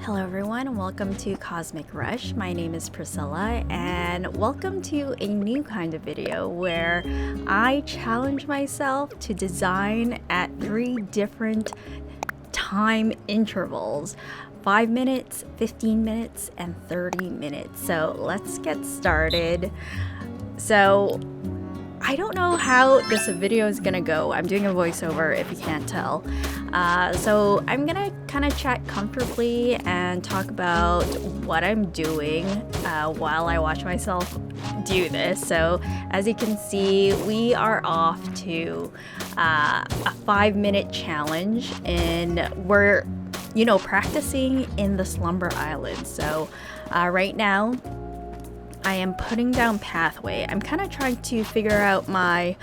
Hello everyone, welcome to Cosmic Rush. My name is Priscilla and welcome to a new kind of video where I challenge myself to design at 3 different time intervals: 5 minutes, 15 minutes, and 30 minutes. So let's get started. So I don't know how this video is gonna go. I'm doing a voiceover if you can't tell. So I'm gonna kind of chat comfortably and talk about what I'm doing while I watch myself do this. So as you can see, we are off to a 5-minute challenge, and we're practicing in the Slumber Islands. So right now I am putting down pathway. I'm kind of trying to figure out my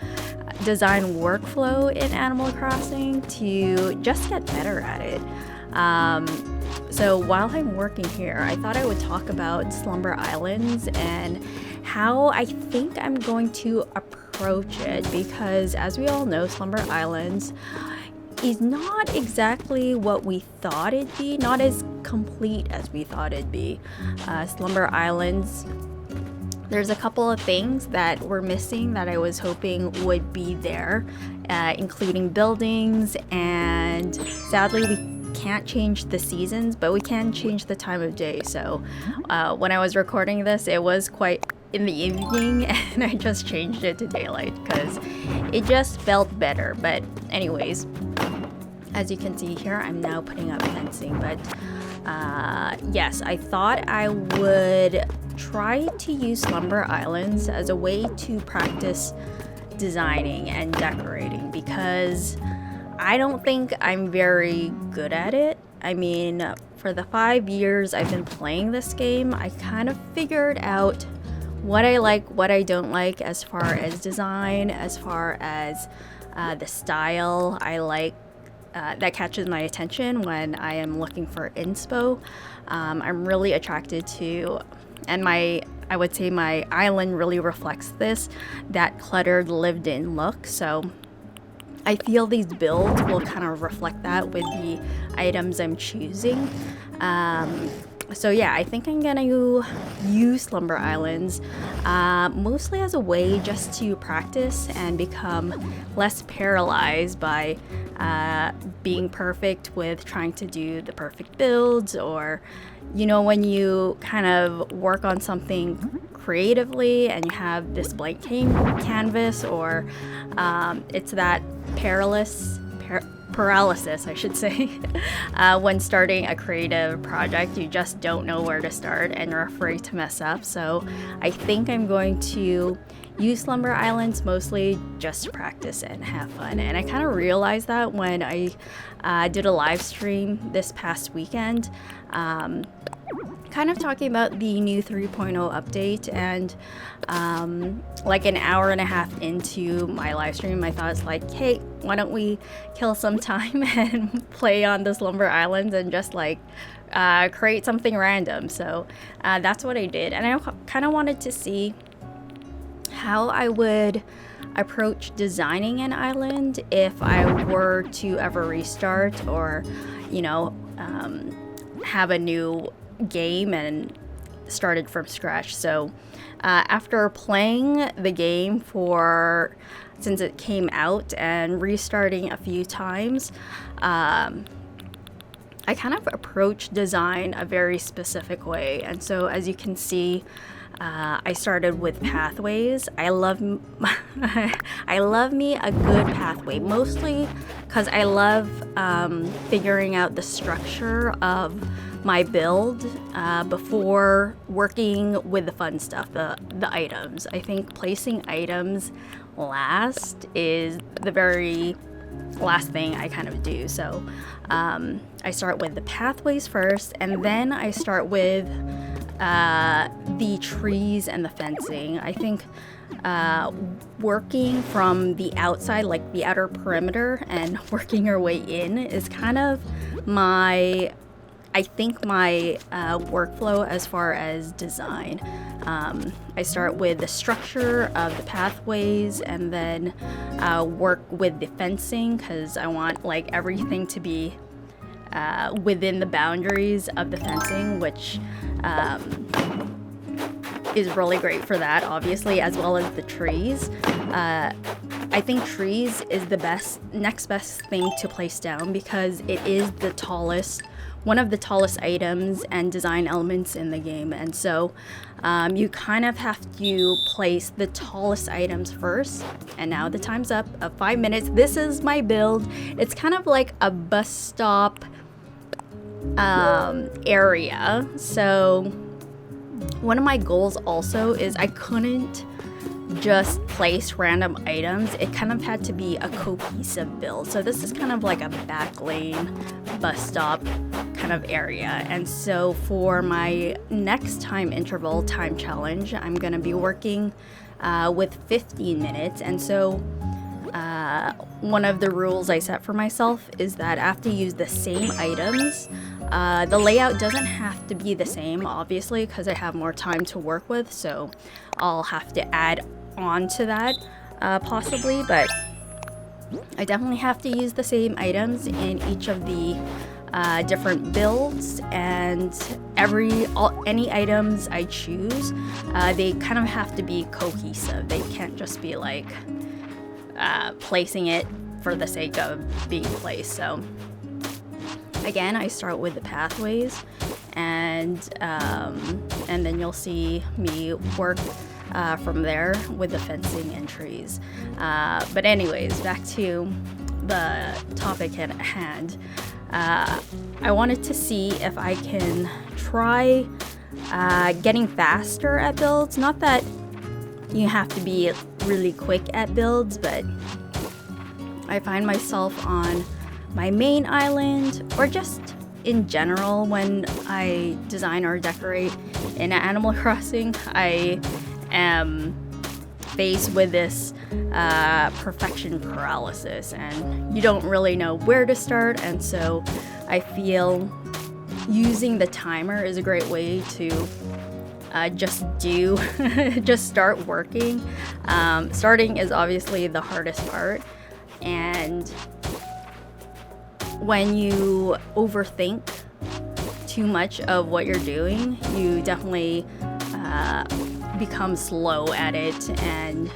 design workflow in Animal Crossing to just get better at it. So while I'm working here, I thought I would talk about Slumber Islands and how I think I'm going to approach it, because as we all know, Slumber Islands is not exactly what we thought it'd be, not as complete as we thought it'd be. Slumber Islands, there's a couple of things that were missing that I was hoping would be there, including buildings, and sadly we can't change the seasons, but we can change the time of day. So when I was recording this, it was quite in the evening and I just changed it to daylight because it just felt better. But anyways, as you can see here, I'm now putting up fencing. But yes, I thought I would try to use Slumber Islands as a way to practice designing and decorating, because I don't think I'm very good at it. I mean, for the 5 years I've been playing this game, I kind of figured out what I like, what I don't like as far as design, as far as the style I like that catches my attention when I am looking for inspo. I'm really attracted to, and I would say my island really reflects this, that cluttered, lived-in look. So I feel these builds will kind of reflect that with the items I'm choosing. So yeah, I think I'm gonna use Slumber Islands mostly as a way just to practice and become less paralyzed by being perfect with trying to do the perfect builds, or when you kind of work on something creatively and you have this blank canvas, or it's that paralysis, I should say, when starting a creative project. You just don't know where to start and you're afraid to mess up. So I think I'm going to use Slumber Islands mostly just to practice and have fun. And I kind of realized that when I did a live stream this past weekend, kind of talking about the new 3.0 update, and like an hour and a half into my live stream, I thought, it's like, hey, why don't we kill some time and play on the Slumber Islands and just like create something random. So that's what I did, and I kind of wanted to see how I would approach designing an island if I were to ever restart, or have a new game and started from scratch. So after playing the game since it came out and restarting a few times, I kind of approached design a very specific way. And so as you can see, I started with pathways. I love me a good pathway, mostly because I love figuring out the structure of my build before working with the fun stuff, the items. I think placing items last is the very last thing I kind of do. So I start with the pathways first, and then I start with the trees and the fencing. I think working from the outside, like the outer perimeter, and working your way in is kind of my workflow as far as design. I start with the structure of the pathways, and then work with the fencing, because I want like everything to be within the boundaries of the fencing, which is really great for that, obviously, as well as the trees. I think trees is the next best thing to place down because it is the tallest, one of the tallest items and design elements in the game. And so you kind of have to place the tallest items first. And now the time's up of 5 minutes. This is my build. It's kind of like a bus stop area. So one of my goals also is I couldn't just place random items. It kind of had to be a cohesive build. So this is kind of like a back lane bus stop kind of area. And so for my next time interval time challenge, I'm gonna be working with 15 minutes. And so one of the rules I set for myself is that I have to use the same items. The layout doesn't have to be the same, obviously, because I have more time to work with, so I'll have to add on to that possibly, but I definitely have to use the same items in each of the different builds, and any items I choose, they kind of have to be cohesive. They can't just be like placing it for the sake of being placed. So again, I start with the pathways, and then you'll see me work from there with the fencing and trees. But anyways, back to the topic at hand. I wanted to see if I can try getting faster at builds. Not that you have to be really quick at builds, but I find myself on my main island, or just in general when I design or decorate in Animal Crossing, I am faced with this perfection paralysis, and you don't really know where to start. And so I feel using the timer is a great way to just start working. Starting is obviously the hardest part, and when you overthink too much of what you're doing, you definitely become slow at it, and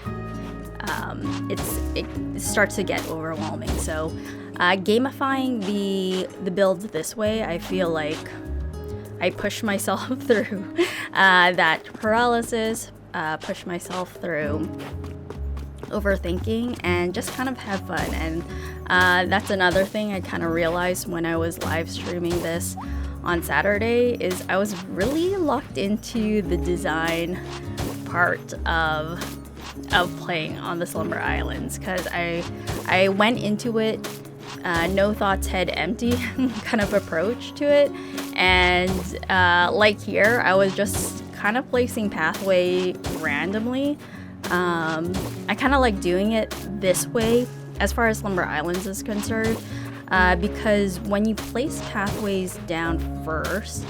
it starts to get overwhelming. So gamifying the builds this way, I feel like I push myself through that paralysis, push myself through overthinking, and just kind of have fun. And that's another thing I kind of realized when I was live streaming this on Saturday, is I was really locked into the design part of playing on the Slumber Islands, because I went into it no thoughts, head empty kind of approach to it. And like here, I was just kind of placing pathway randomly. I kind of like doing it this way as far as Slumber Islands is concerned, because when you place pathways down first,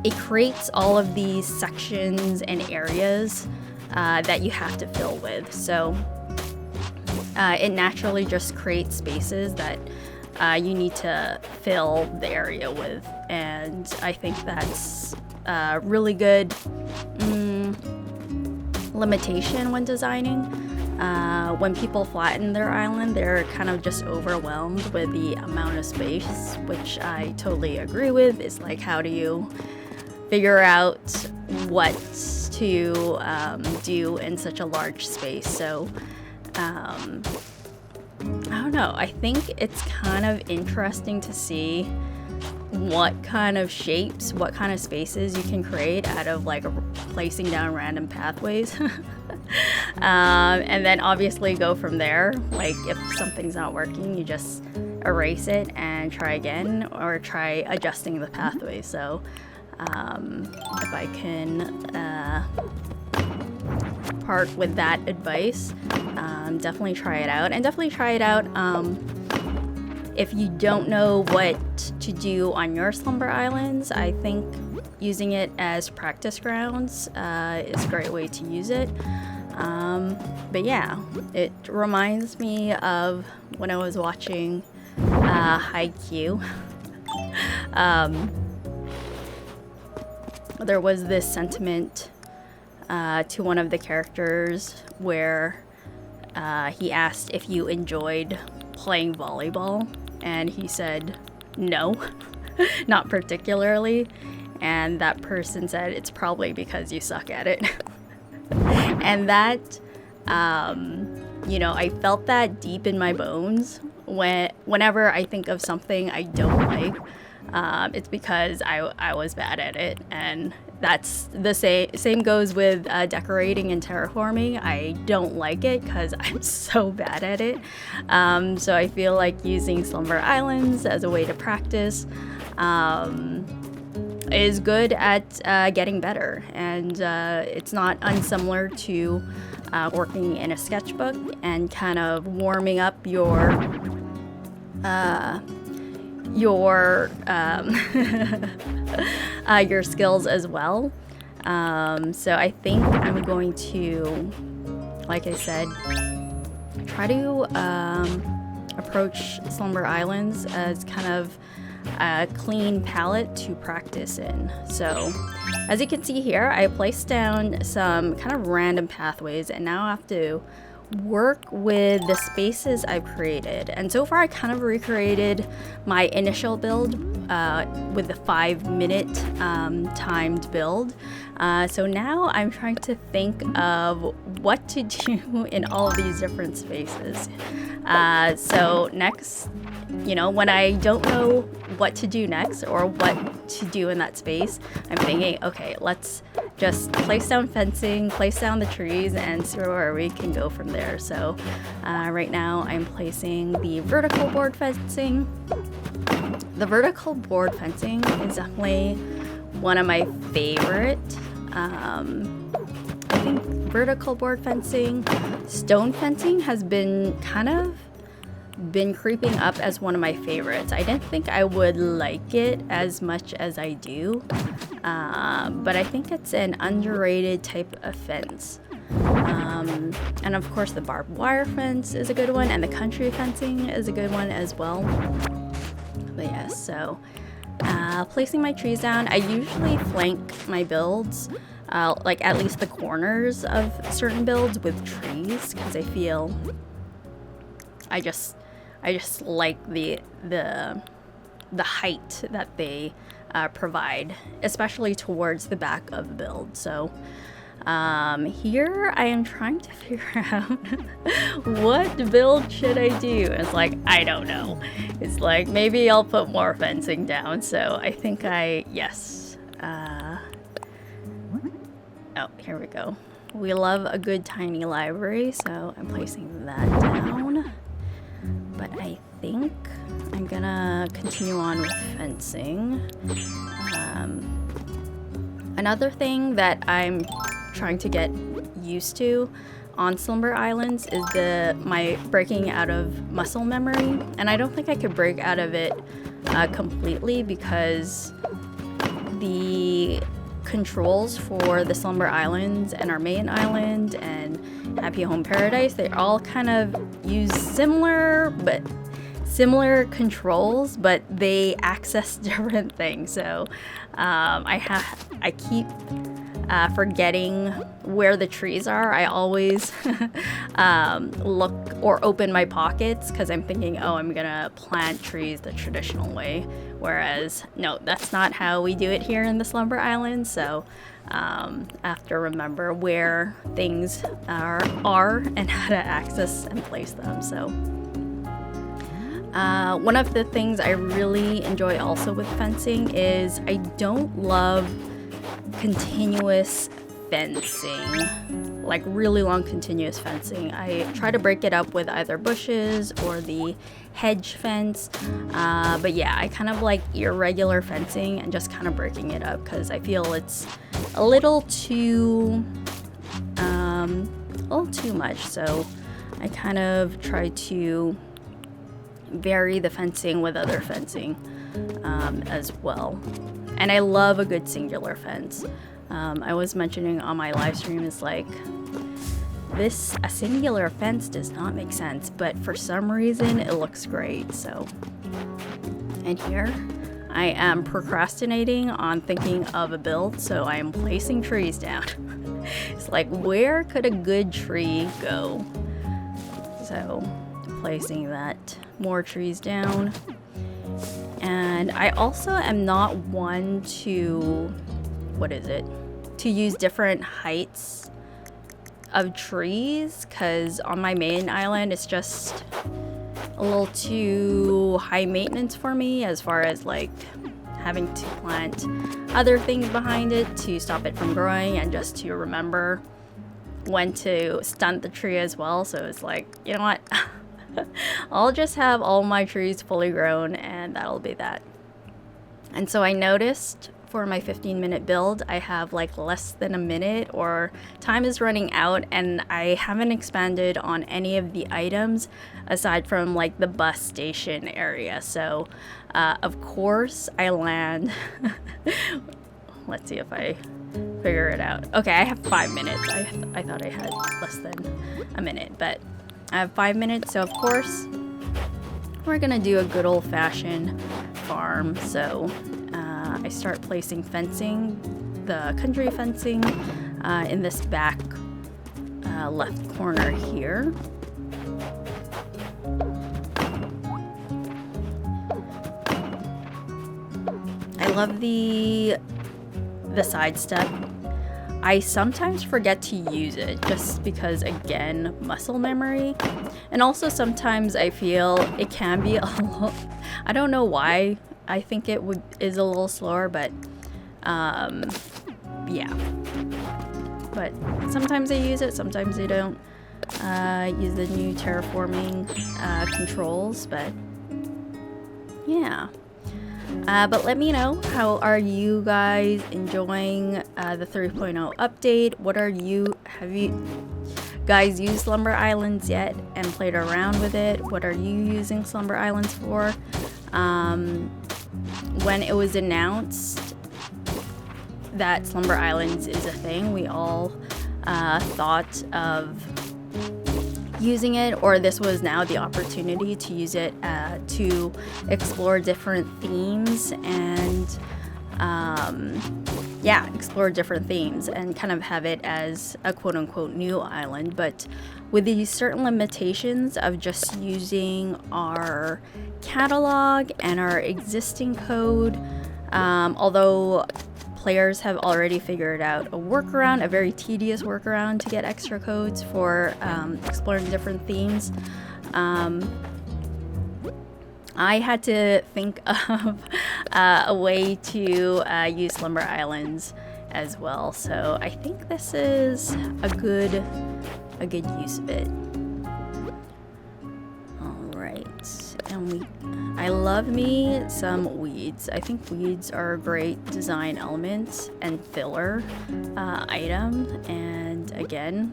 it creates all of these sections and areas that you have to fill with. So it naturally just creates spaces that you need to fill the area with. And I think that's a really good limitation when designing. When people flatten their island, they're kind of just overwhelmed with the amount of space, which I totally agree with. It's like, how do you figure out what to do in such a large space? So I don't know, I think it's kind of interesting to see what kind of shapes, what kind of spaces you can create out of like placing down random pathways. And then obviously go from there. Like if something's not working, you just erase it and try again, or try adjusting the pathway. So if I can part with that advice, definitely try it out. And definitely try it out if you don't know what to do on your Slumber Islands. I think using it as practice grounds is a great way to use it. But yeah, it reminds me of when I was watching haiku. There was this sentiment to one of the characters where he asked if you enjoyed playing volleyball, and he said no, not particularly, and that person said it's probably because you suck at it. And that, you know, I felt that deep in my bones whenever I think of something I don't like. It's because I was bad at it, and that's the same goes with decorating and terraforming. I don't like it because I'm so bad at it. So I feel like using Slumber Islands as a way to practice is good at getting better, and it's not unsimilar to working in a sketchbook and kind of warming up your your skills as well. So I think I'm going to, like I said, try to approach Slumber Islands as kind of a clean palette to practice in. So as you can see here, I placed down some kind of random pathways, and now I have to work with the spaces I've created. And so far I kind of recreated my initial build with the 5-minute timed build. So now I'm trying to think of what to do in all of these different spaces. So next, you know, when I don't know what to do next or what to do in that space, I'm thinking, okay, let's just place down fencing, place down the trees, and see where we can go from there. So right now I'm placing the vertical board fencing. The vertical board fencing is definitely one of my favorite. I think vertical board fencing, stone fencing has been creeping up as one of my favorites. I didn't think I would like it as much as I do, but I think it's an underrated type of fence. And of course the barbed wire fence is a good one, and the country fencing is a good one as well. But yes, so placing my trees down, I usually flank my builds, like at least the corners of certain builds, with trees, because I feel I just like the height that they provide, especially towards the back of the build. So here I am trying to figure out what build should I do. It's like, I don't know. It's like, maybe I'll put more fencing down. So I think yes. Oh, here we go. We love a good tiny library, so I'm placing that down. But I think I'm gonna continue on with fencing. Another thing that I'm trying to get used to on Slumber Islands is my breaking out of muscle memory, and I don't think I could break out of it completely, because the controls for the Slumber Islands and our main island and Happy Home Paradise, they all kind of use similar controls, but they access different things. So I keep forgetting where the trees are. I always look or open my pockets because I'm thinking, oh, I'm gonna plant trees the traditional way, whereas no, that's not how we do it here in the Slumber Islands. So I have to remember where things are and how to access and place them. So one of the things I really enjoy also with fencing is I don't love continuous fencing, like really long continuous fencing. I try to break it up with either bushes or the hedge fence, but yeah, I kind of like irregular fencing and just kind of breaking it up because I feel it's a little too much. So I kind of try to vary the fencing with other fencing as well. And I love a good singular fence. I was mentioning on my live stream, is like, a singular fence does not make sense, but for some reason it looks great. So And here I am procrastinating on thinking of a build, so I am placing trees down. It's like, where could a good tree go? So placing that, more trees down. And I also am not one to, to use different heights of trees, because on my main island it's just a little too high maintenance for me, as far as like having to plant other things behind it to stop it from growing, and just to remember when to stunt the tree as well. So it's like, you know what, I'll just have all my trees fully grown and that'll be that. And so I noticed for my 15-minute build, I have like less than a minute, or time is running out, and I haven't expanded on any of the items aside from like the bus station area. So of course I land let's see if I figure it out. Okay, I have 5 minutes. I thought I had less than a minute, but I have 5 minutes. So of course we're gonna do a good old-fashioned farm. So I start placing fencing, the country fencing, in this back left corner here. I love the side step. I sometimes forget to use it just because, again, muscle memory. And also sometimes I feel it can be a little, I don't know why I think it is a little slower, but yeah. But sometimes I use it, sometimes I don't. Use the new terraforming controls, but yeah. But let me know, how are you guys enjoying the 3.0 update? Have you guys used Slumber Islands yet and played around with it? What are you using Slumber Islands for? When it was announced that Slumber Islands is a thing, we all thought of using it, or this was now the opportunity to use it to explore different themes and explore different themes and kind of have it as a quote-unquote new island, but with these certain limitations of just using our catalog and our existing code. Although players have already figured out a workaround, a very tedious workaround to get extra codes for exploring different themes. I had to think of a way to use Slumber Islands as well, so I think this is a good use of it. Alright, and I love me some weeds. I think weeds are a great design element and filler item, and again,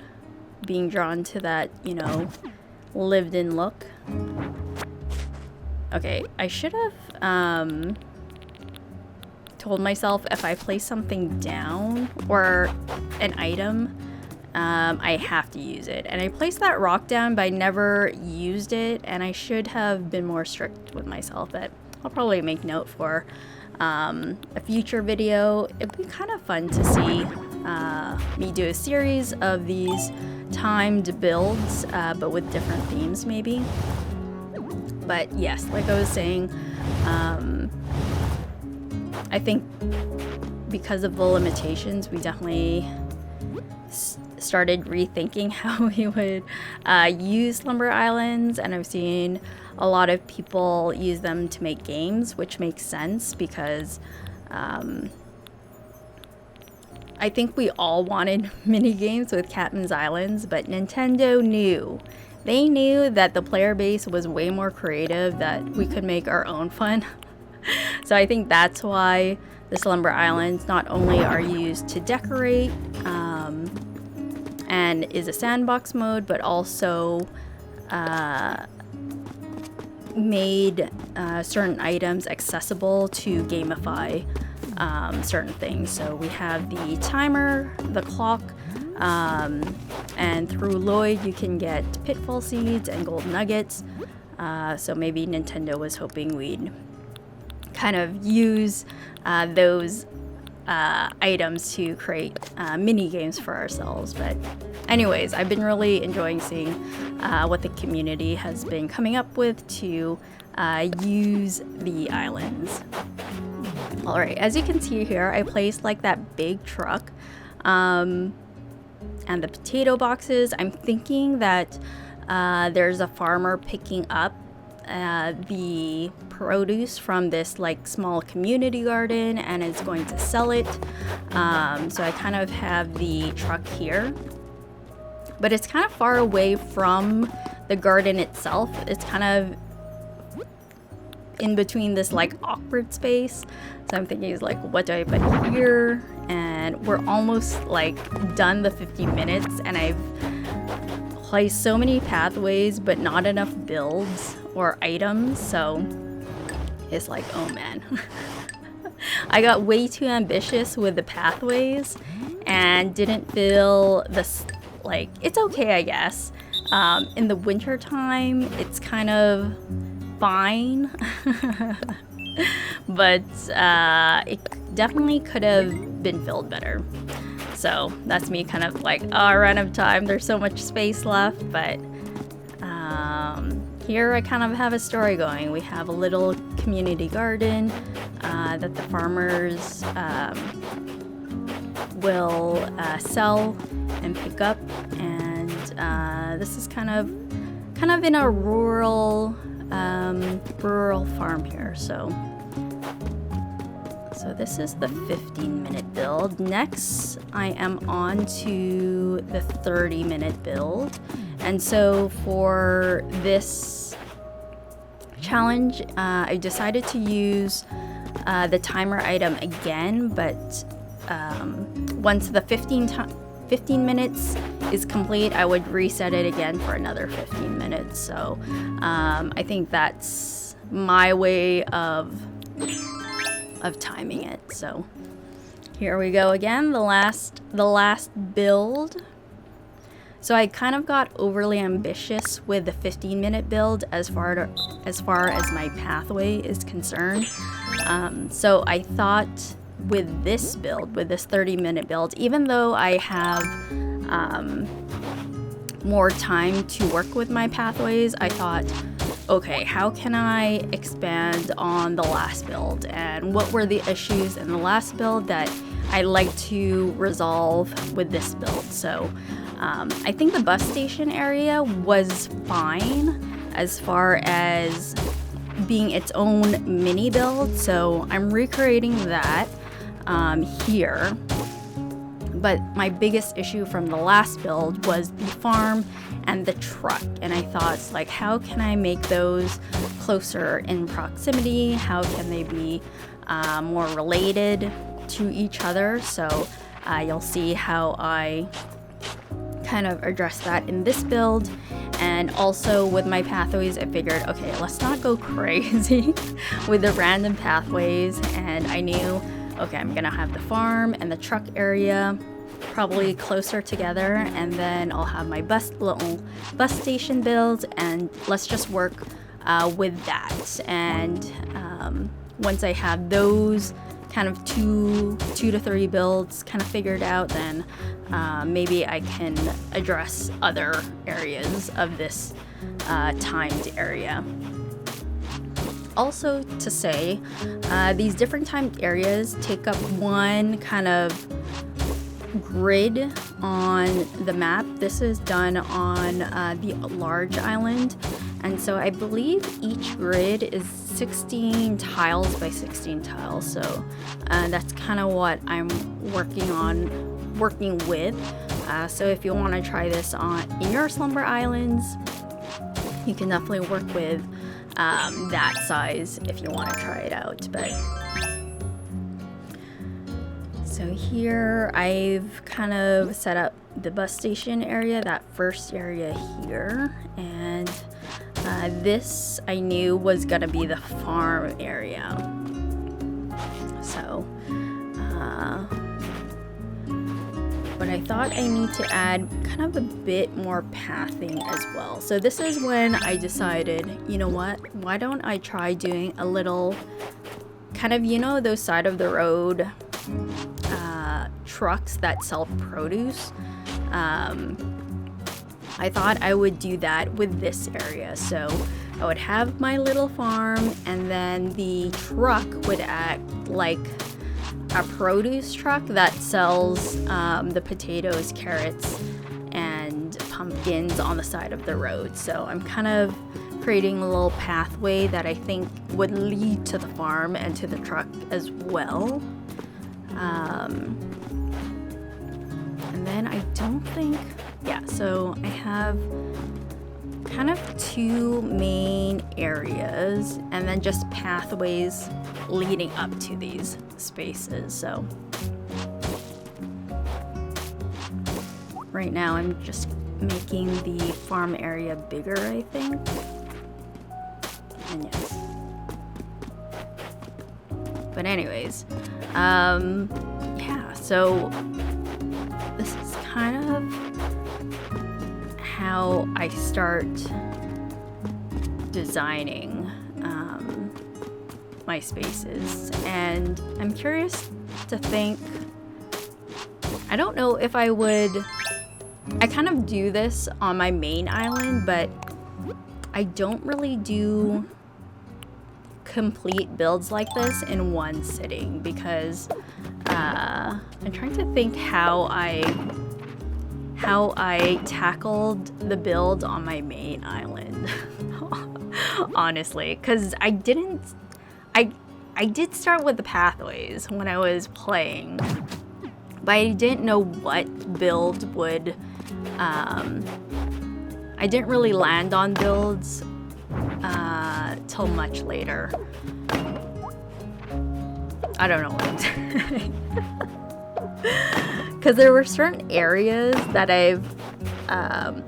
being drawn to that, you know, lived-in look. Okay, I should have told myself if I place something down or an item, I have to use it. And I placed that rock down, but I never used it, and I should have been more strict with myself. But I'll probably make note for a future video. It'd be kind of fun to see me do a series of these timed builds, but with different themes maybe. But yes, like I was saying, I think because of the limitations, we definitely started rethinking how we would use Slumber Islands, and I've seen a lot of people use them to make games, which makes sense because I think we all wanted mini games with Captain's Islands, but Nintendo knew. They knew that the player base was way more creative, that we could make our own fun. So I think that's why the Slumber Islands not only are used to decorate and is a sandbox mode, but also made certain items accessible to gamify certain things. So we have the timer, the clock, and through Lloyd you can get pitfall seeds and gold nuggets. So maybe Nintendo was hoping we'd kind of use those items to create mini games for ourselves. But anyways, I've been really enjoying seeing what the community has been coming up with to use the islands. Alright, as you can see here, I placed like that big truck and the potato boxes. I'm thinking that there's a farmer picking up the produce from this like small community garden and is going to sell it. So I kind of have the truck here, but it's kind of far away from the garden itself. It's kind of in between this like awkward space. So I'm thinking, like, what do I put here? And we're almost like done the 50 minutes, and I've placed so many pathways but not enough builds or items, so it's like, oh man. I got way too ambitious with the pathways and didn't feel this, like, it's okay, I guess. In the winter time, it's kind of fine. But it definitely could have been filled better. So that's me kind of like, oh, I ran out of time. There's so much space left. But here I kind of have a story going. We have a little community garden that the farmers will sell and pick up. And this is kind of in a rural farm here. So this is the 15-minute build. Next, I am on to the 30-minute build. And so for this challenge, I decided to use the timer item again, but once the 15 minutes is complete, I would reset it again for another 15 minutes. So I think that's my way of timing it. So here we go again, the last build. So I kind of got overly ambitious with the 15-minute build as far as my pathway is concerned. So I thought with this build, with this 30-minute build, even though I have more time to work with my pathways, I thought, okay, how can I expand on the last build? And what were the issues in the last build that I like to resolve with this build? So I think the bus station area was fine as far as being its own mini build. So I'm recreating that here. But my biggest issue from the last build was the farm and the truck, and I thought, like, how can I make those closer in proximity? How can they be more related to each other? So you'll see how I kind of address that in this build. And also with my pathways, I figured, okay, let's not go crazy with the random pathways. And I knew, okay, I'm gonna have the farm and the truck area probably closer together, and then I'll have my little bus station build, and let's just work with that. And once I have those kind of two to three builds kind of figured out, then maybe I can address other areas of this timed area. Also to say, these different timed areas take up one kind of grid on the map. This is done on the large island, and so I believe each grid is 16 tiles by 16 tiles. So that's kind of what I'm working with. So if you want to try this in your Slumber Islands, you can definitely work with that size if you want to try it out. But so here I've kind of set up the bus station area, that first area here, and this I knew was gonna be the farm area. So but I thought I need to add kind of a bit more pathing as well. So this is when I decided, you know what, why don't I try doing a little kind of, you know, those side of the road trucks that sell produce. I thought I would do that with this area. So I would have my little farm, and then the truck would act like a produce truck that sells the potatoes, carrots, and pumpkins on the side of the road. So I'm kind of creating a little pathway that I think would lead to the farm and to the truck as well. And then I don't think, yeah, so I have kind of two main areas and then just pathways leading up to these spaces. So right now I'm just making the farm area bigger, I think. And yes. But anyways, yeah, so this is kind of how I start designing my spaces. And I'm curious to think, I don't know if I would, I kind of do this on my main island, but I don't really do complete builds like this in one sitting, because I'm trying to think how I tackled the build on my main island. Honestly, because I did start with the pathways when I was playing, but I didn't know what build would I didn't really land on builds till much later. I don't know what I'm saying. Because there were certain areas that I've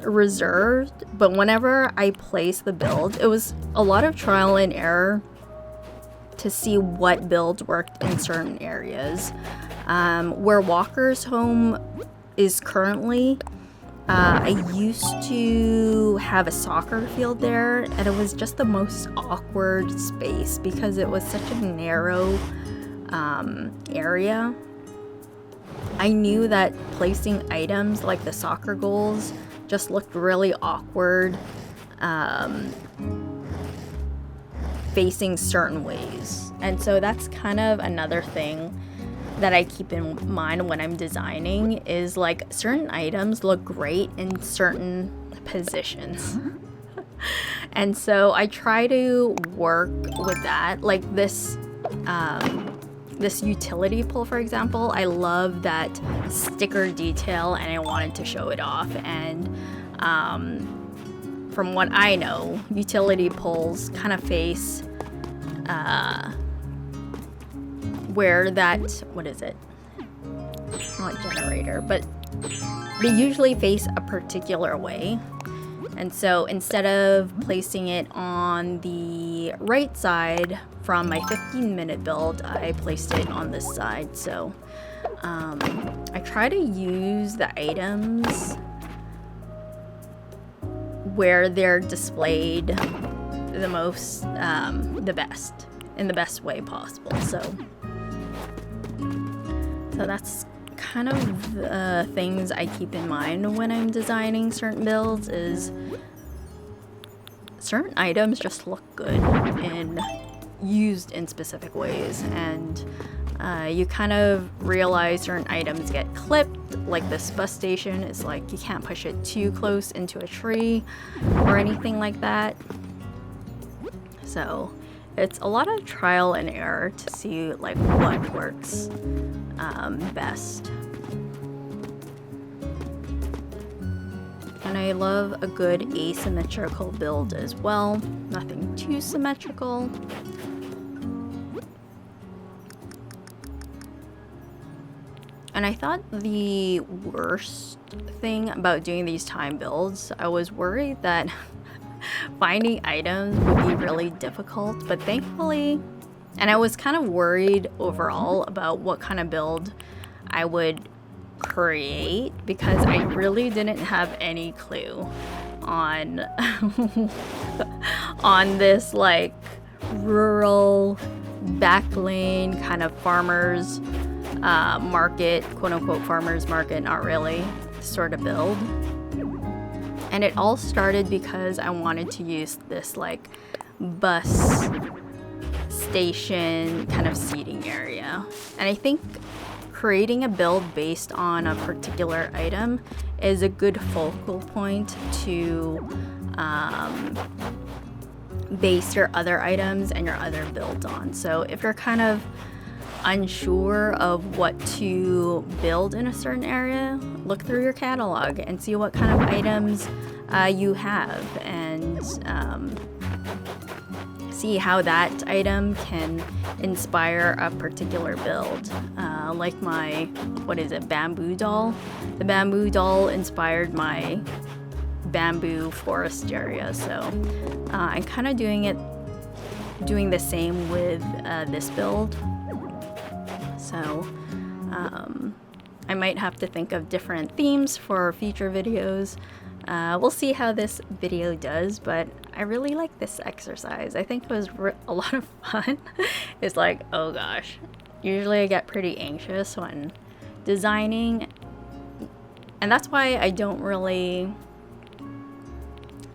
reserved, but whenever I placed the build, it was a lot of trial and error to see what builds worked in certain areas. Where Walker's home is currently, I used to have a soccer field there, and it was just the most awkward space because it was such a narrow area. I knew that placing items like the soccer goals just looked really awkward facing certain ways. And so that's kind of another thing that I keep in mind when I'm designing, is like certain items look great in certain positions. And so I try to work with that. Like this this utility pole, for example, I love that sticker detail and I wanted to show it off. And from what I know, utility poles kind of face where that, what is it? Not generator, but they usually face a particular way. And so instead of placing it on the right side from my 15-minute build, I placed it on this side. So I try to use the items where they're displayed the most, the best, in the best way possible. So that's kind of things I keep in mind when I'm designing certain builds, is certain items just look good and used in specific ways, and you kind of realize certain items get clipped. Like this bus station is like, you can't push it too close into a tree or anything like that. So it's a lot of trial and error to see like what works best. And I love a good asymmetrical build as well. Nothing too symmetrical. And I thought the worst thing about doing these time builds, I was worried that finding items would be really difficult, but thankfully, and I was kind of worried overall about what kind of build I would create, because I really didn't have any clue on on this like rural back lane kind of farmers market, quote unquote farmers market, not really, sort of build. And it all started because I wanted to use this like bus station kind of seating area. And I think creating a build based on a particular item is a good focal point to base your other items and your other builds on. So if you're kind of unsure of what to build in a certain area, look through your catalog and see what kind of items you have, and see how that item can inspire a particular build. Like my, what is it, bamboo doll? The bamboo doll inspired my bamboo forest area, so I'm kind of doing the same with this build. So I might have to think of different themes for future videos. We'll see how this video does, but I really like this exercise. I think it was a lot of fun. It's like, oh gosh, usually I get pretty anxious when designing, and that's why I don't really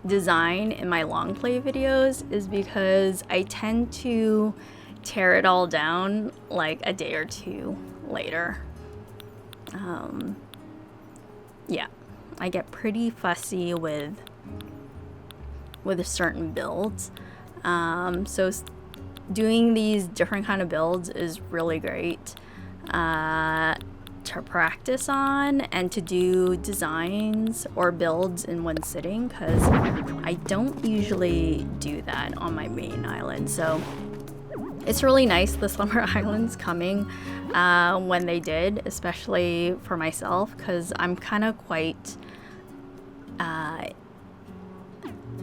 design in my long play videos, is because I tend to tear it all down like a day or two later. Yeah, I get pretty fussy with certain builds. So doing these different kind of builds is really great to practice on and to do designs or builds in one sitting, because I don't usually do that on my main island. So it's really nice the Slumber Islands coming when they did, especially for myself, because I'm kind of quite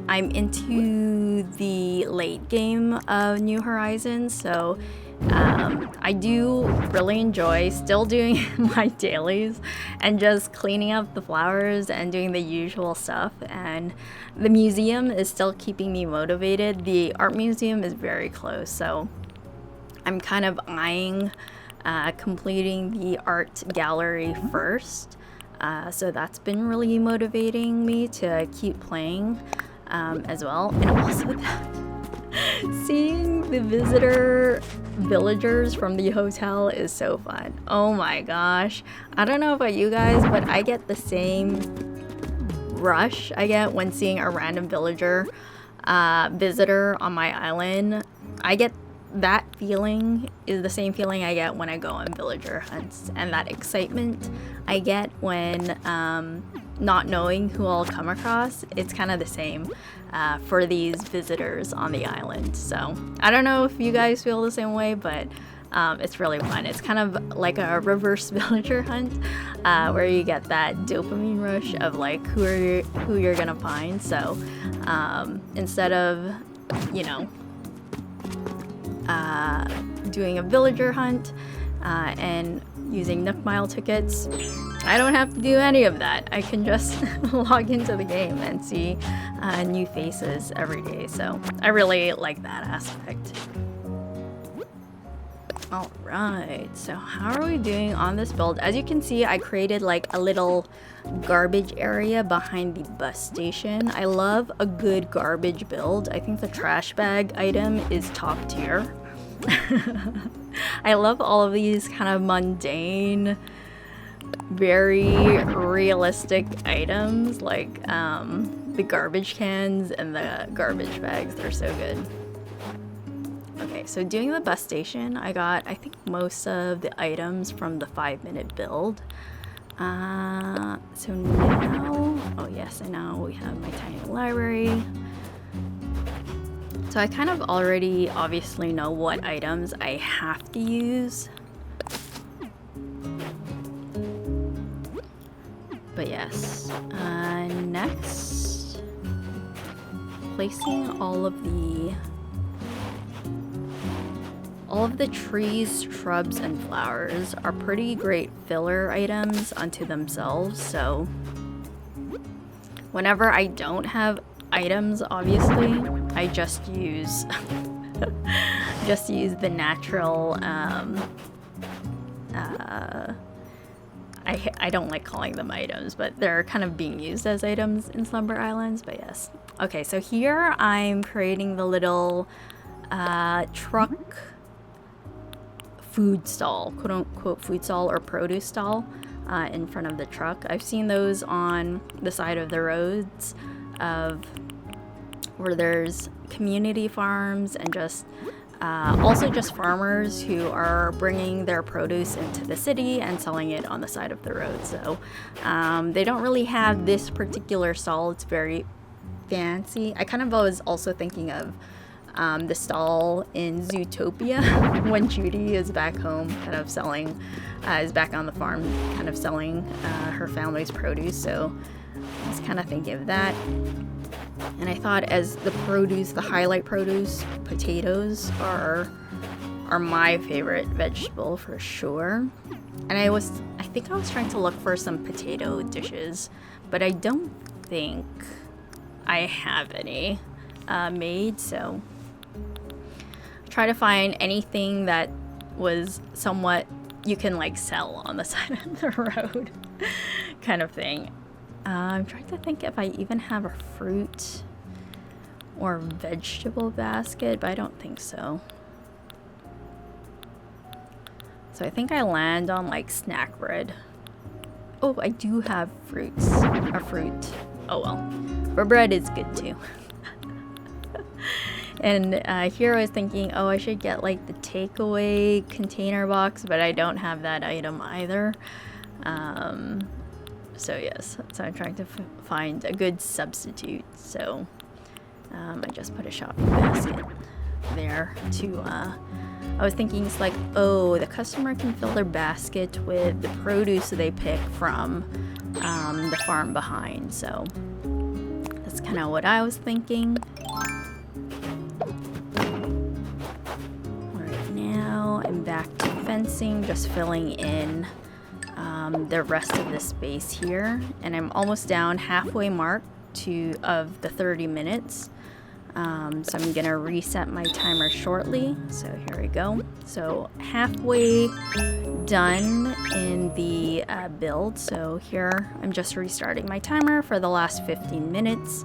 I'm into the late game of New Horizons, so I do really enjoy still doing my dailies and just cleaning up the flowers and doing the usual stuff, and the museum is still keeping me motivated. The art museum is very close, so I'm kind of eyeing completing the art gallery first. So that's been really motivating me to keep playing as well. And also seeing the villagers from the hotel is so fun. Oh my gosh. I don't know about you guys, but I get the same rush I get when seeing a random villager visitor on my island. I get that feeling is the same feeling I get when I go on villager hunts, and that excitement I get when not knowing who I'll come across. It's kind of the same for these visitors on the island. So I don't know if you guys feel the same way, but it's really fun. It's kind of like a reverse villager hunt where you get that dopamine rush of like who you're gonna find. So instead of, you know, doing a villager hunt and using Nook Mile tickets, I don't have to do any of that. I can just log into the game and see new faces every day. So I really like that aspect. Alright, so how are we doing on this build? As you can see, I created like a little garbage area behind the bus station. I love a good garbage build. I think the trash bag item is top tier. I love all of these kind of mundane, very realistic items, like the garbage cans and the garbage bags. They're so good. Okay, so doing the bus station, I got, I think, most of the items from the 5-minute build. So now, oh yes, and now we have my tiny library. So I kind of already obviously know what items I have to use. But yes, next, placing all of the trees, shrubs, and flowers are pretty great filler items unto themselves. So whenever I don't have items, obviously, I just use Just use the natural, I don't like calling them items, but they're kind of being used as items in Slumber Islands, but yes. Okay, so here I'm creating the little truck food stall, quote unquote food stall or produce stall in front of the truck. I've seen those on the side of the roads of where there's community farms and just also just farmers who are bringing their produce into the city and selling it on the side of the road. So they don't really have this particular stall. It's very fancy. I kind of was also thinking of the stall in Zootopia when Judy is back home kind of selling, is back on the farm kind of selling her family's produce. So I was kind of thinking of that. And I thought as the produce, the highlight produce, potatoes are my favorite vegetable for sure. And I think I was trying to look for some potato dishes, but I don't think I have any made, so try to find anything that was somewhat you can like sell on the side of the road kind of thing. I'm trying to think if I even have a fruit or vegetable basket, but I don't think so. So I think I land on like snack bread. Oh, I do have fruits. A fruit. Oh well. But bread is good too. And here I was thinking, oh, I should get like the takeaway container box, but I don't have that item either. So yes, so I'm trying to find a good substitute. So I just put a shopping basket there to, I was thinking it's like, oh, the customer can fill their basket with the produce they pick from the farm behind. So that's kind of what I was thinking. Alright, now I'm back to fencing, just filling in the rest of the space here, and I'm almost down halfway mark of the 30 minutes. So I'm gonna reset my timer shortly. So here we go. So halfway done in the build. So here I'm just restarting my timer for the last 15 minutes.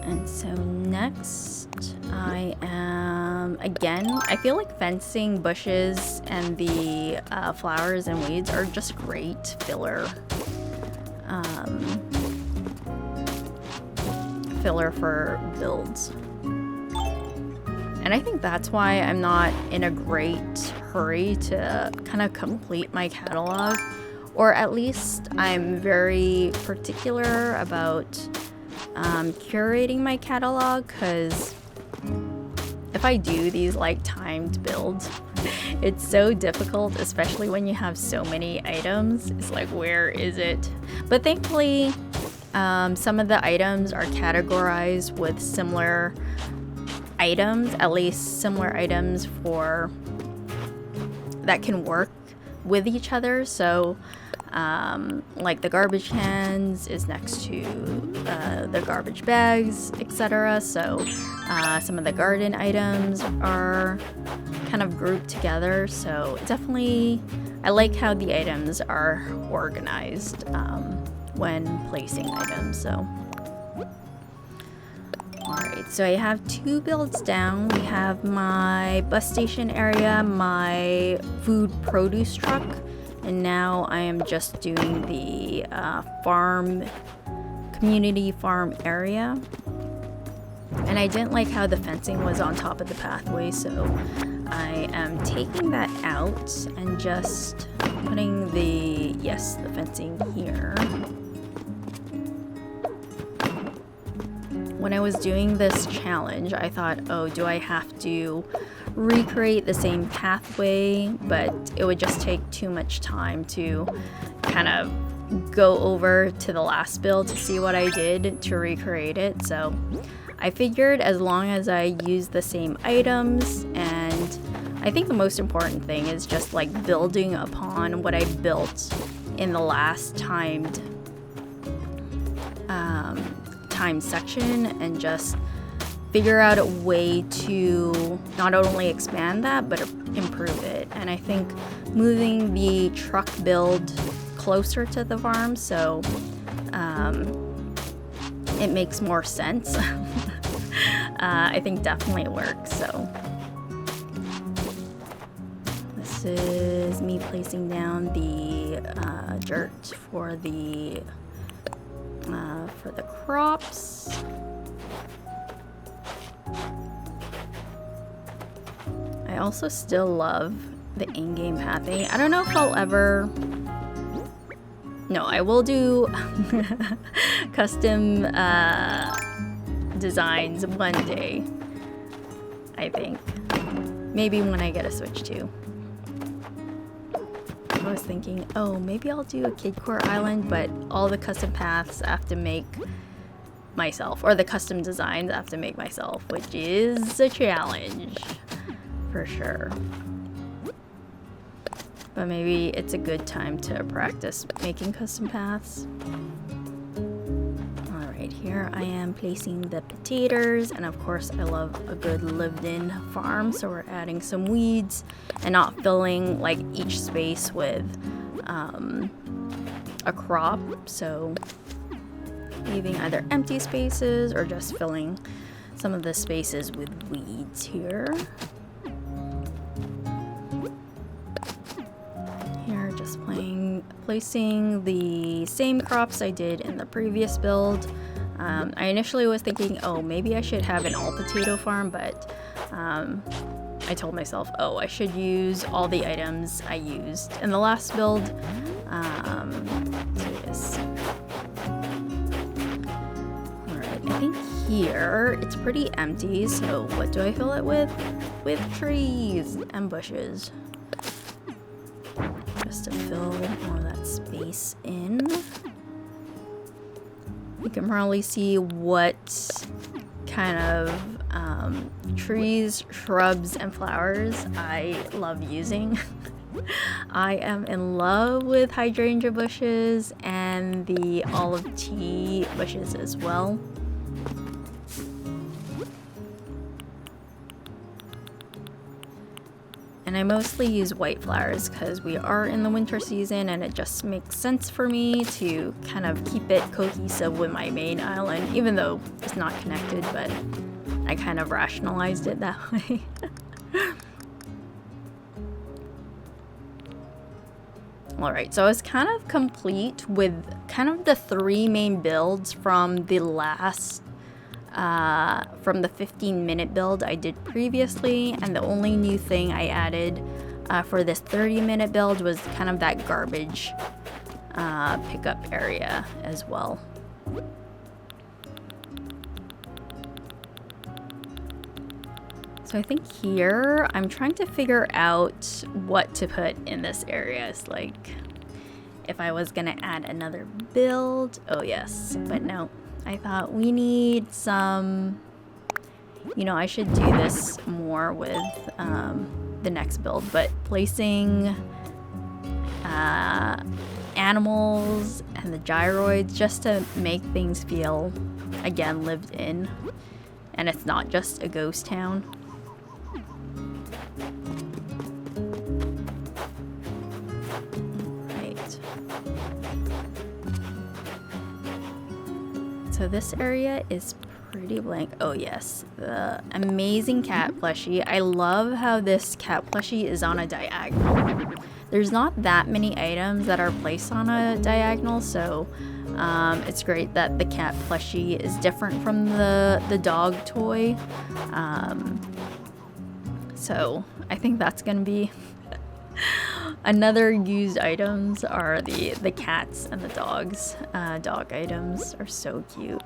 And so next I am, again, I feel like fencing bushes and the flowers and weeds are just great filler for builds. And I think that's why I'm not in a great hurry to kind of complete my catalog, or at least I'm very particular about curating my catalog, because if I do these like timed builds, it's so difficult, especially when you have so many items. It's like, where is it? But thankfully, some of the items are categorized with similar items, at least similar items for that can work with each other. So like the garbage cans is next to the garbage bags, etc. So some of the garden items are kind of grouped together. So definitely, I like how the items are organized when placing items. So alright, so I have 2 builds down. We have my bus station area, my food produce truck, and now I am just doing the community farm area. And I didn't like how the fencing was on top of the pathway, so I am taking that out and just putting the fencing here. When I was doing this challenge, I thought, oh, do I have to recreate the same pathway? But it would just take too much time to kind of go over to the last build to see what I did to recreate it. So I figured as long as I use the same items, and I think the most important thing is just like building upon what I built in the last timed time section and just figure out a way to not only expand that but improve it. And I think moving the truck build closer to the farm, so it makes more sense. I think definitely works. So this is me placing down the dirt for the crops. I also still love the in-game pathing. I don't know if I'll ever... No, I will do custom designs one day, I think. Maybe when I get a Switch too. I was thinking, oh, maybe I'll do a Kid Core Island, but all the custom paths I have to make myself, or the custom designs I have to make myself, which is a challenge for sure. But maybe it's a good time to practice making custom paths. Alright, here I am placing the potatoes, and of course I love a good lived-in farm, so we're adding some weeds and not filling like each space with a crop, so leaving either empty spaces or just filling some of the spaces with weeds here. Just placing the same crops I did in the previous build. I initially was thinking, oh, maybe I should have an all potato farm, but I told myself, oh, I should use all the items I used in the last build. So yes. Alright, I think here it's pretty empty, so what do I fill it with? With trees and bushes. Just to fill more of that space in. You can probably see what kind of trees, shrubs, and flowers I love using. I am in love with hydrangea bushes and the olive tea bushes as well. And I mostly use white flowers because we are in the winter season and it just makes sense for me to kind of keep it cohesive with my main island, even though it's not connected, but I kind of rationalized it that way. Alright, so I was kind of complete with kind of the 3 main builds from the last from the 15-minute build I did previously, and the only new thing I added for this 30-minute build was kind of that garbage pickup area as well. So I think here I'm trying to figure out what to put in this area. It's like if I was gonna add another build, oh yes, but no. I thought we need some, you know, I should do this more with the next build, but placing animals and the gyroids just to make things feel, again, lived in, and it's not just a ghost town. So this area is pretty blank. Oh yes, the amazing cat plushie. I love how this cat plushie is on a diagonal. There's not that many items that are placed on a diagonal, so it's great that the cat plushie is different from the dog toy. So I think that's gonna be another used items are the cats and the dogs. Dog items are so cute.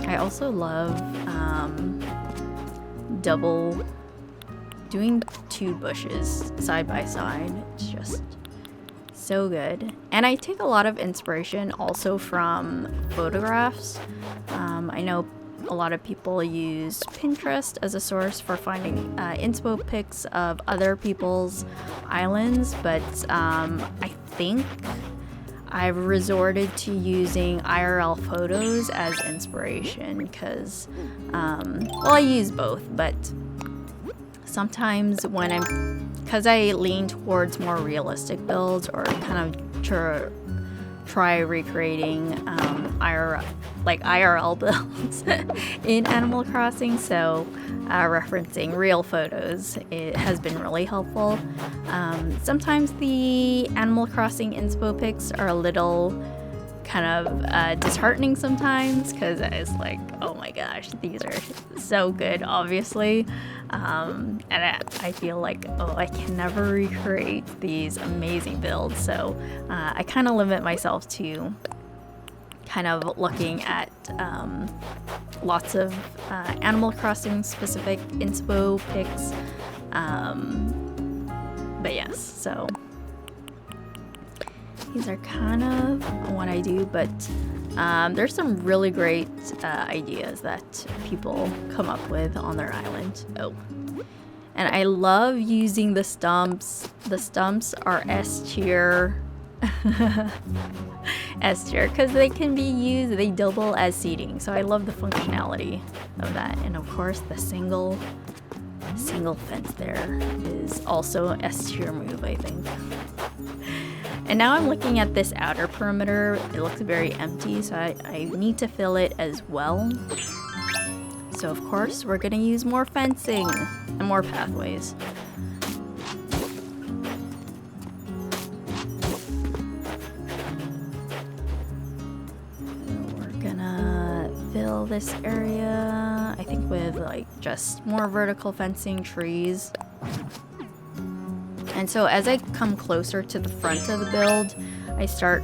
I also love doing 2 bushes side by side. It's just so good. And I take a lot of inspiration also from photographs. I know a lot of people use Pinterest as a source for finding inspo pics of other people's islands, but I think I've resorted to using IRL photos as inspiration because, well, I use both, but sometimes when because I lean towards more realistic builds or kind of try recreating IRL builds in Animal Crossing, so referencing real photos, it has been really helpful. Sometimes the Animal Crossing inspo pics are a little kind of disheartening sometimes because it's like, oh my gosh, these are so good, obviously. And I feel like, oh, I can never recreate these amazing builds. So I kind of limit myself to kind of looking at lots of Animal Crossing specific inspo pics. But yes, so these are kind of what I do, but there's some really great ideas that people come up with on their island. Oh, and I love using the stumps. The stumps are S tier. S tier because they can be used, they double as seating, so I love the functionality of that. And of course the single fence there is also an S tier move, I think. And now I'm looking at this outer perimeter. It looks very empty, so I need to fill it as well. So of course we're gonna use more fencing and more pathways. We're gonna fill this area, I think, with like just more vertical fencing, trees. And so as I come closer to the front of the build, I start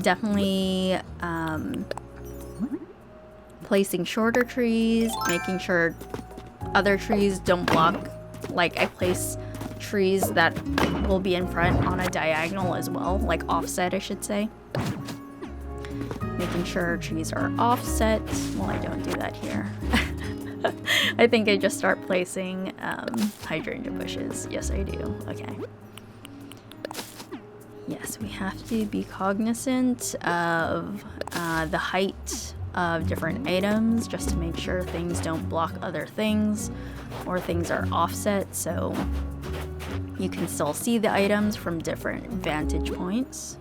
definitely placing shorter trees, making sure other trees don't block. Like I place trees that will be in front on a diagonal as well, like offset, I should say. Making sure trees are offset. Well, I don't do that here. I think I just start placing hydrangea bushes. Yes, I do. Okay. Yes, we have to be cognizant of the height of different items just to make sure things don't block other things or things are offset so you can still see the items from different vantage points.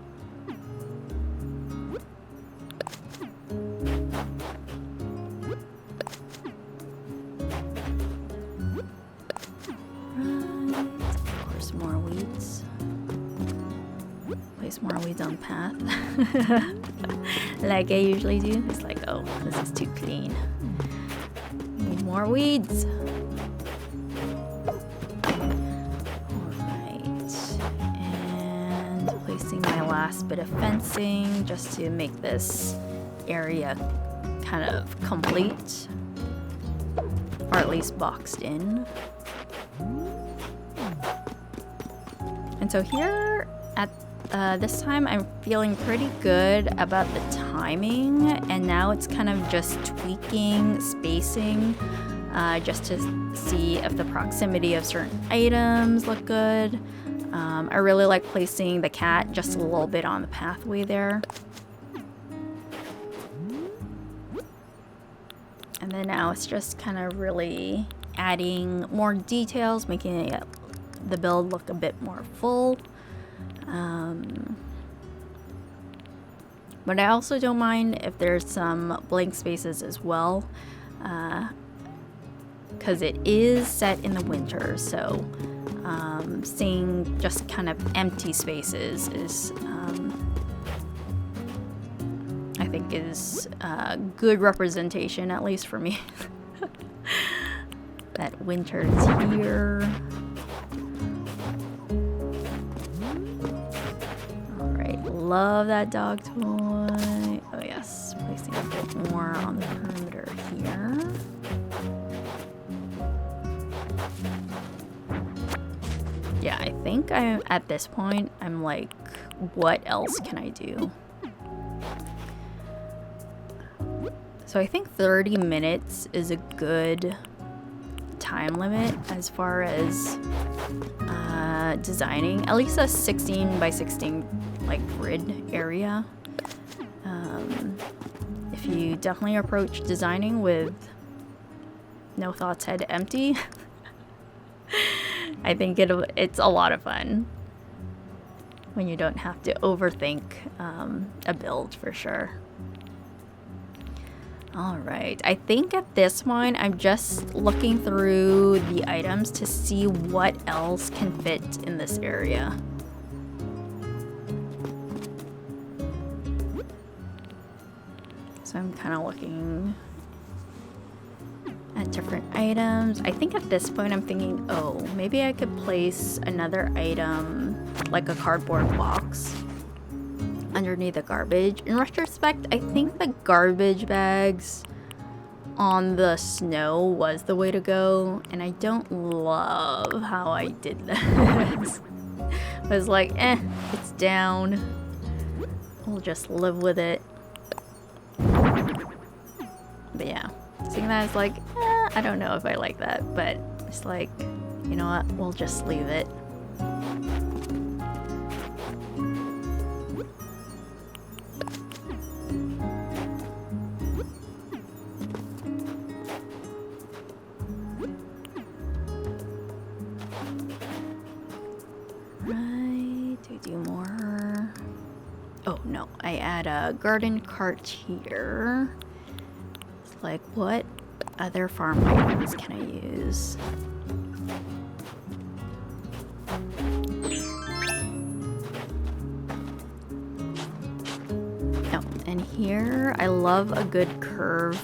More weeds. Place more weeds on the path. Like I usually do. It's like, oh, this is too clean. Need more weeds. Alright. And placing my last bit of fencing just to make this area kind of complete. Or at least boxed in. And so here at this time, I'm feeling pretty good about the timing, and now it's kind of just tweaking spacing just to see if the proximity of certain items look good. I really like placing the cat just a little bit on the pathway there. And then now it's just kind of really adding more details, making it the build look a bit more full. But I also don't mind if there's some blank spaces as well, because it is set in the winter, so seeing just kind of empty spaces is I think is a good representation, at least for me. That winter's here. Love that dog toy. Oh yes, placing a bit more on the perimeter here. Yeah, I think I'm at this point, I'm like, what else can I do? So I think 30 minutes is a good time limit as far as designing. At least a 16 by 16 like grid area. If you definitely approach designing with no thoughts, head empty, I think it's a lot of fun when you don't have to overthink a build for sure. Alright, I think at this point I'm just looking through the items to see what else can fit in this area. So I'm kind of looking at different items. I think at this point I'm thinking, oh, maybe I could place another item like a cardboard box underneath the garbage. In retrospect, I think the garbage bags on the snow was the way to go, and I don't love how I did that. I was like, it's down. We'll just live with it. But yeah, seeing that, it's like, I don't know if I like that, but it's like, you know what, we'll just leave it. Right, do more. Oh no, I add a garden cart here. It's like, what other farm items can I use? Oh, and here I love a good curve,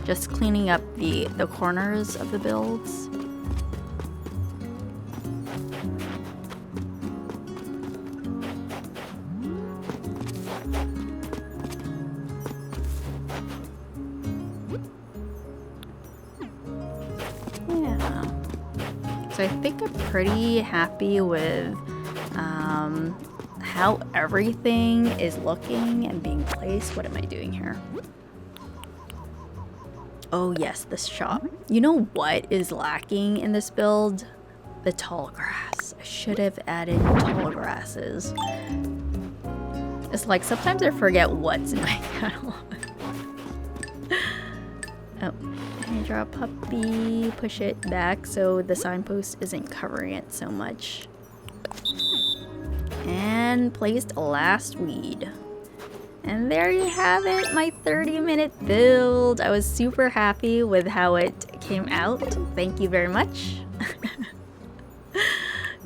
just cleaning up the corners of the builds. So I think I'm pretty happy with how everything is looking and being placed. What am I doing here? Oh yes, this shop. You know what is lacking in this build? The tall grass. I should have added tall grasses. It's like sometimes I forget what's in my catalog. Oh. Draw a puppy, push it back so the signpost isn't covering it so much. And placed last weed. And there you have it, my 30-minute build. I was super happy with how it came out. Thank you very much.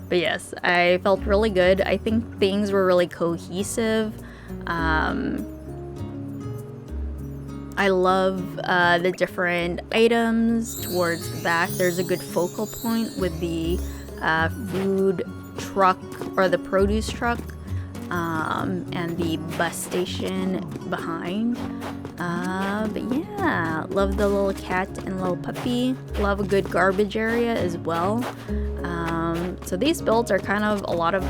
But yes, I felt really good. I think things were really cohesive. I love the different items towards the back. There's a good focal point with the food truck or the produce truck and the bus station behind. But yeah, love the little cat and little puppy. Love a good garbage area as well. So these builds are kind of a lot of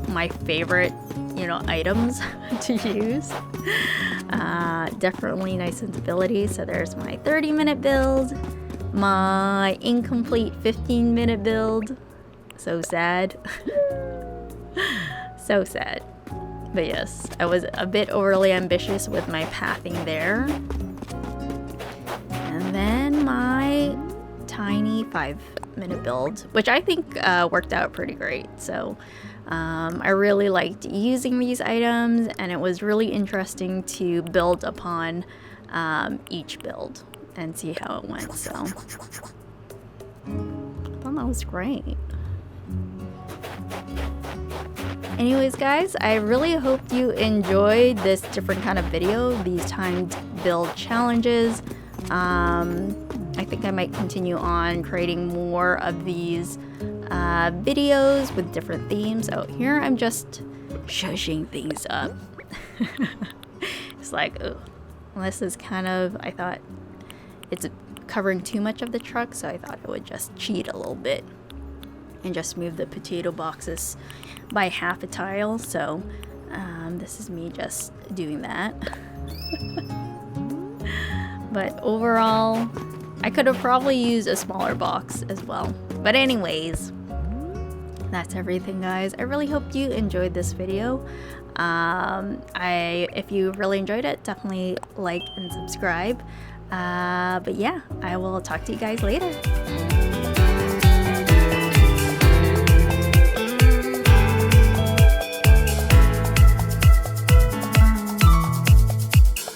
my favorite, you know, items to use. Definitely nice sensibility. So there's my 30-minute build, my incomplete 15-minute build. So sad. So sad. But yes, I was a bit overly ambitious with my pathing there. And then my tiny 5-minute build, which I think worked out pretty great. So I really liked using these items, and it was really interesting to build upon each build and see how it went. So I thought that was great. Anyways, guys, I really hope you enjoyed this different kind of video, these timed build challenges. I think I might continue on creating more of these videos with different themes. Oh, here I'm just shushing things up. It's like, oh, this is kind of, I thought it's covering too much of the truck, so I thought I would just cheat a little bit and just move the potato boxes by half a tile. So this is me just doing that. But overall, I could have probably used a smaller box as well. But anyways, that's everything, guys. I really hope you enjoyed this video. If you really enjoyed it, definitely like and subscribe. But yeah, I will talk to you guys later.